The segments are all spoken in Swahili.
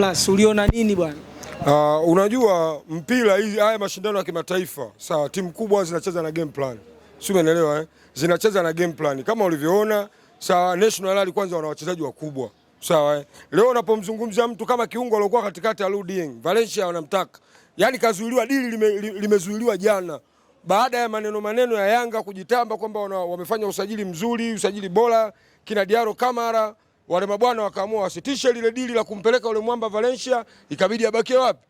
Plus uliona nini bwana? Unajua mpira hizi haya mashindano ya kimataifa, sawa, timu kubwa zinacheza na game plan. Sio, umeelewa eh? Zinacheza na game plan. Kama ulivyoona, sawa, National Rally kwanza wana wachezaji wakubwa. Sawa eh? Leo unapomzungumzia mtu kama kiungo aliyokuwa katikati ya Dieng, Valencia wanamtaka. Yaani kazuiliwa, dili limezuiliwa jana. Baada ya maneno ya Yanga kujitamba kwamba wamefanya usajili mzuri, usajili bora, kina Diaro Kamara, wale mabwana wakaamua wasitishe lile dili la kumpeleka ule mwamba Valencia, ikabidi abakie wapi?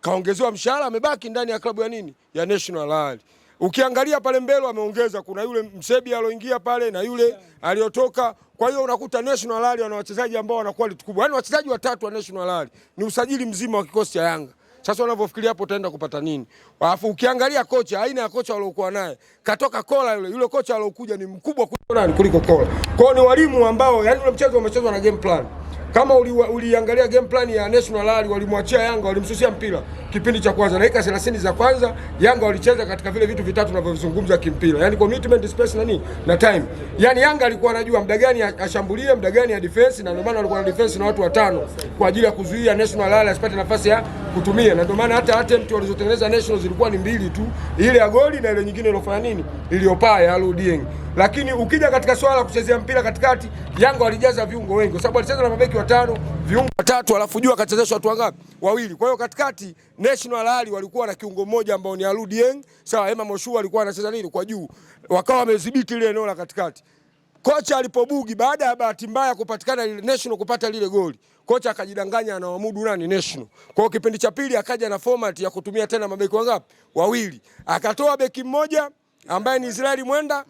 Kaongezewa mshahara, amebaki ndani ya klabu ya nini? Ya National Rally. Ukiangalia pale mbele wameongeza, kuna yule Msebi aloingia pale na yule aliotoka. Kwa hiyo unakuta National Rally wana wachezaji ambao wana quality kubwa. Yaani wachezaji watatu wa National Rally ni usajili mzima wa kikosi cha Yanga. Sasa wanavyofikiria hapo utaenda kupata nini? Alafu ukiangalia kocha, aina ya kocha waliokuwa naye, katoka Kola yule kocha aliyokuja ni mkubwa kuliko Kola. Kwa hiyo ni walimu ambao, yani ule mchezo umechezwa na game plan. Kama uliangalia game plan ya National Rally, walimwachia Yanga, walimsusia mpira kipindi cha kwanza, dakika 30 za kwanza Yanga walicheza katika vile vitu vitatu tunavyozungumza kimpira, yani commitment, space na nini na time. Yani Yanga alikuwa anajua muda gani ashambulie, muda gani ya defense, na ndio maana walikuwa na defense na watu watano kwa ajili ya kuzuia National Rally asipate nafasi ya kutumia, na ndio maana hata attempt walizotengeneza National zilikuwa ni mbili tu, ile ya goli na ile nyingine iliyofanya nini, iliyopaa ya Dieng. Lakini ukija katika swala la kuchezea mpira katikati, Yanga walijaza viungo wengi kwa sababu walicheza na mabeki watano, viungo watatu, alafu juu akachezesha watu wangapi? Wawili. Kwa hiyo katikati National Rally walikuwa na kiungo mmoja ambao ni Dieng, sawa, Emma Moshu alikuwa anacheza nini kwa juu, wakawa wamedhibiti ile eneo la katikati. Kocha alipobugi baada ya bahati mbaya kupatikana ile National kupata lile goli, kocha akajidanganya anawamudu nani National. Kwa hiyo kipindi cha pili akaja na format ya kutumia tena mabeki wangapi? Wawili. Akatoa beki mmoja ambaye ni Israeli Mwenda,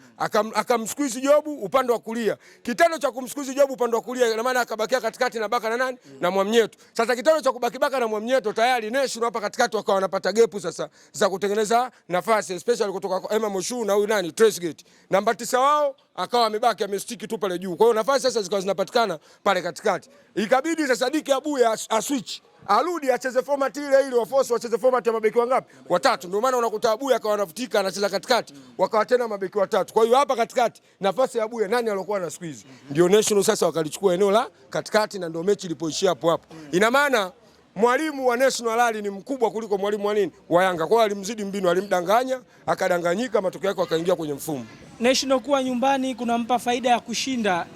akamsqueeze Jobu upande wa kulia. Kitendo cha kumsqueeze Jobu upande wa kulia ina maana akabakia katikati na Baka na nani? Na Mwamnyeto. Sasa kitendo cha kubaki Baka na Mwamnyeto tayari National hapa katikati wakawa wanapata gepu sasa za kutengeneza nafasi, especially kutoka kwa Emma Moshu na huyu nani Trezeguet. Namba 9 wao akawa amebaki amestiki tu pale juu. Kwa hiyo nafasi sasa zikawa zinapatikana pale katikati. Ikabidi sasa Diki Abuya aswitch, arudi acheze format ile ile, waforce wacheze format ya mabeki wangapi? Watatu. Ndio maana unakuta Abuya akawa anafutika anacheza katikati, wakawa tena mabeki watatu. Kwa hiyo hapa katikati nafasi ya Abuya nani aliyokuwa na squeeze? Ndio National sasa wakalichukua eneo la katikati, na ndio mechi ilipoishia hapo hapo. Ina maana mwalimu wa National Rally ni mkubwa kuliko mwalimu wa nini? Wa Yanga. Kwa hiyo alimzidi mbinu, alimdanganya, akadanganyika, matokeo yake akaingia kwenye mfumo. National kuwa nyumbani kunampa faida ya kushinda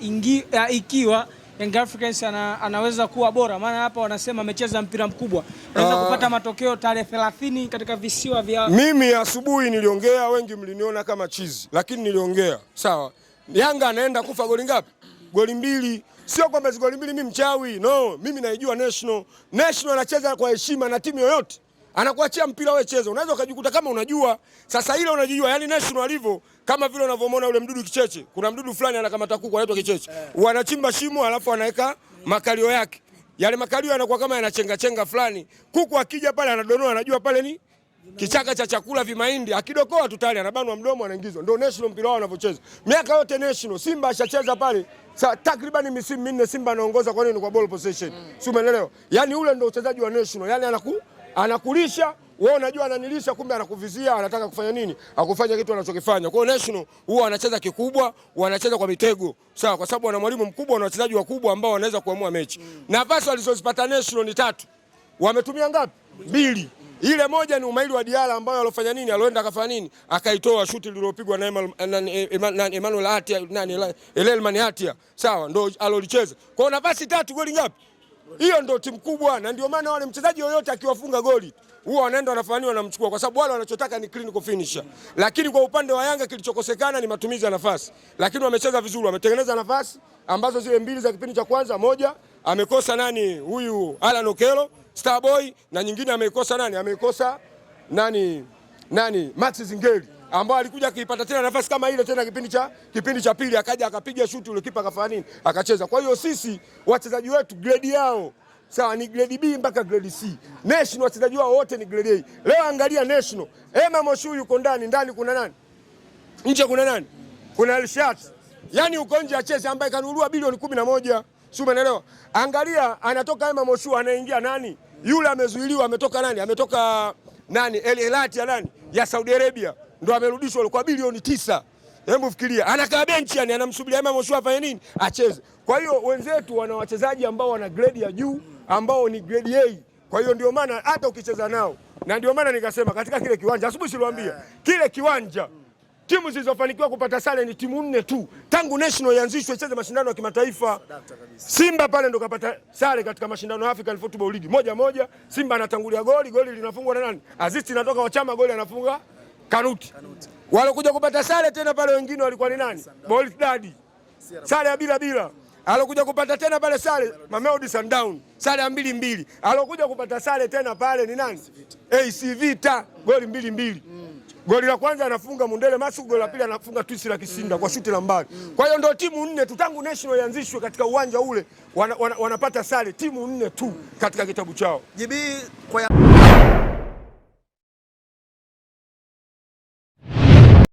ikiwa Young Africans anaweza kuwa bora, maana hapa wanasema amecheza mpira mkubwa. Anaweza kupata matokeo tarehe 30 katika visiwa vya. Mimi asubuhi niliongea, wengi mliniona kama chizi, lakini niliongea. Sawa. Yanga anaenda kufa goli ngapi? Goli 2. Sio kwamba goli 2 mimi mchawi. No, mimi naijua National. National anacheza kwa heshima na timu yoyote. Anakuachia mpira wewe cheza. Unaweza ukajikuta kama unajua. Sasa ile unajijua, yani National alivyo kama vile unavyomwona yule mdudu kicheche. Kuna mdudu fulani anakamata kuku anaitwa kicheche. Wanachimba shimo alafu anaweka makalio yake. Yale makalio yanakuwa kama yanachenga fulani. Kuku akija pale anadonoa, anajua pale ni kichaka cha chakula vimahindi. Akidokoa tu tayari anabanwa mdomo, anaingizwa. Ndio National mpira wao wanavyocheza. Miaka yote National Simba ashacheza pale. Takriban misimu 4 Simba anaongoza kwa nini? Kwa ball possession. Si umeelewa? Yaani ule ndio uchezaji wa National. Yaani anakulisha, wewe unajua ananilisha, kumbe anakuvizia, anataka kufanya nini? Akufanya kitu anachokifanya. Kwa hiyo National huwa anacheza kikubwa, wanacheza kwa mitego. Sawa, kwa sababu wana mwalimu mkubwa na wachezaji wakubwa ambao wanaweza kuamua mechi. Nafasi walizozipata National ni 3. Wametumia ngapi? 2. Ile moja ni umaili wa Diala ambayo alofanya nini? Aloenda akafanya nini? Akaitoa shuti lililopigwa na Emmanuel Hatia, Elelman Hatia. Sawa, ndio alolicheza. Kwa hiyo nafasi 3, goli ngapi? Hiyo ndio timu kubwa, na ndio maana wale mchezaji yoyote akiwafunga goli huwa wanaenda wanafanywa wanamchukua, kwa sababu wale wanachotaka ni clinical finisher. Lakini kwa upande wa Yanga kilichokosekana ni matumizi ya nafasi. Lakini wamecheza vizuri, wametengeneza nafasi ambazo zile 2 za kipindi cha kwanza, moja amekosa nani? Huyu Alan Okelo Starboy, na nyingine ameikosa nani? Ameikosa nani? Max Zingeli, ambao alikuja kuipata tena nafasi kama ile tena kipindi cha pili, akaja akapiga shuti, ule kipa akafanya nini? Akacheza. Kwa hiyo sisi wachezaji wetu grade yao sawa ni grade B mpaka grade C. National wachezaji wao wote ni grade A. Leo angalia National, Emma Moshu yuko ndani kuna nani? Nje kuna nani? Kuna Elshat. Yaani uko nje acheze, ambaye kanunua bilioni 11. Si umeelewa? Angalia anatoka Emma Moshu, anaingia nani? Yule amezuiliwa, ametoka nani? Ametoka nani? El Hilal ya nani? Ya Saudi Arabia. Ndio amerudishwa kwa bilioni 9. Hebu fikiria, anakaa benchi, yani anamsubiria Emma Moshu afanye nini? Acheze. Kwa hiyo wenzetu wana wachezaji ambao wana grade ya juu ambao ni grade A. Kwa hiyo ndio maana hata ukicheza nao, na ndio maana nikasema katika kile kiwanja asubuhi siliwaambia kile kiwanja timu zilizofanikiwa kupata sare ni timu 4 tu tangu national ianzishwe icheze mashindano ya kimataifa. Simba pale ndo kapata sare katika mashindano ya African Football League 1-1. Simba anatangulia goli linafungwa na nani? Azizi inatoka Wachama, goli anafunga Kanuti. Walokuja kupata sare tena pale wengine walikuwa ni nani? Boldadi. Sare ya bila. Alokuja kupata tena pale sare Mamelodi Sundowns, sare ya 2-2. Alokuja kupata sare tena pale ni nani? AC Vita, goli 2-2. Goli la kwanza anafunga Mundele Masu, goli la pili anafunga Twisi la Kisinda kwa shuti la mbali. Kwa hiyo ndio timu 4 tu tangu national ianzishwe katika uwanja ule wanapata sare, timu 4 tu katika kitabu chao. JB kwa